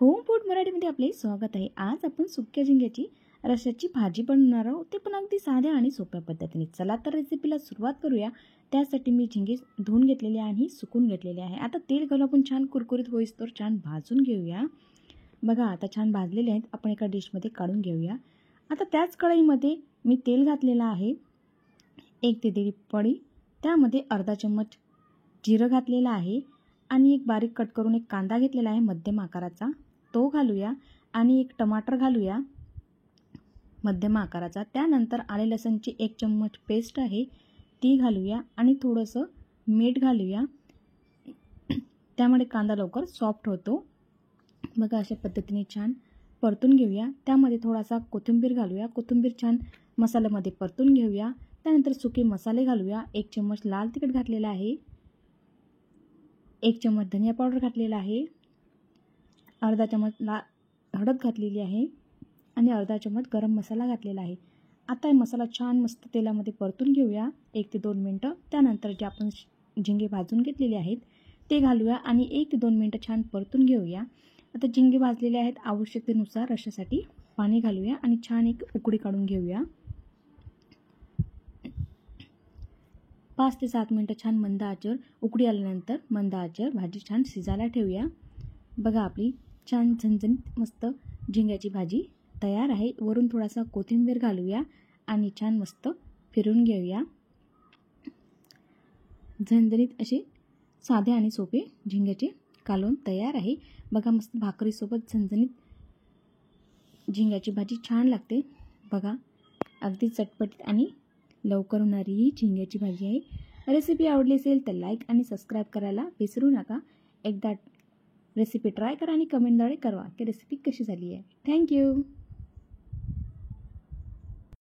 Home food मराठीमध्ये आपले स्वागत आहे। आज आपण सुक्या झिंग्याची रश्श्याची भाजी बनवणार आहोत, ते पण अगदी साध्या आणि सोप्या पद्धतीने। चला तर रेसिपीला सुरुवात करूया। त्यासाठी मी झिंगे धुवून घेतलेले आणि सुकून घेतलेले आहे। आता तेल घालून आपण छान कुरकुरीत होईस्तोवर छान भाजून घेऊया। बघा आता छान भाजलेले आहेत, आपण एका डिशमध्ये काढून घेऊया। आता त्याच कढईमध्ये मी तेल घातलेलं आहे, 1 ते 1.5 पळी। त्यामध्ये अर्धा चम्मच जिरं घातलेलं आहे आणि एक बारीक कट करून एक कांदा घेतलेला आहे मध्यम आकाराचा, तो घालूया आणि एक टमाटर घालूया मध्यम आकाराचा। त्यानंतर आले लसणची 1 चम्मच पेस्ट आहे ती घालूया आणि थोडंसं मीठ घालूया, त्यामुळे कांदा लवकर सॉफ्ट होतो। बघा अशा पद्धतीने छान परतून घेऊया। त्यामध्ये थोडासा कोथिंबीर घालूया, कोथिंबीर छान मसाल्यामध्ये परतून घेऊया। त्यानंतर सुके मसाले घालूया, 1 चम्मच लाल तिखट घातलेला आहे, 1 चम्मच धनिया पावडर घातलेला आहे, अर्धा चम्मच हळद घातलेली आहे आणि अर्धा चम्मच गरम मसाला घातलेला आहे। आता हे मसाला छान मस्त तेलामध्ये परतून घेऊया 1 ते 2 मिनिटं। त्यानंतर जे आपण झिंगे भाजून घेतलेले आहेत ते घालूया आणि 1 ते 2 मिनिटं छान परतून घेऊया। आता झिंगे भाजलेले आहेत, आवश्यकतेनुसार रश्श्यासाठी पाणी घालूया आणि छान एक उकळी काढून घेऊया। 5 ते 7 मिनिटं छान मंद आचेवर उकळी आल्यानंतर मंद आचेवर भाजी छान शिजायला ठेवूया। बघा आपली छान झणझणीत मस्त झिंग्याची भाजी तयार आहे। वरून थोडासा कोथिंबीर घालूया आणि छान मस्त फिरून घेऊया। झणझणीत असे साधे आणि सोपे झिंग्याचे कालवण तयार आहे। बघा मस्त भाकरीसोबत झणझणीत झिंग्याची भाजी छान लागते। बघा अगदी चटपटीत आणि लवकर होणारी ही झिंग्याची भाजी आहे। रेसिपी आवडली असेल तर लाईक आणि सबस्क्राईब करायला विसरू नका। एकदा रेसिपी ट्राय करा आणि कमेंटद्वारे कळवा की रेसिपी कशी झाली आहे। थँक्यू।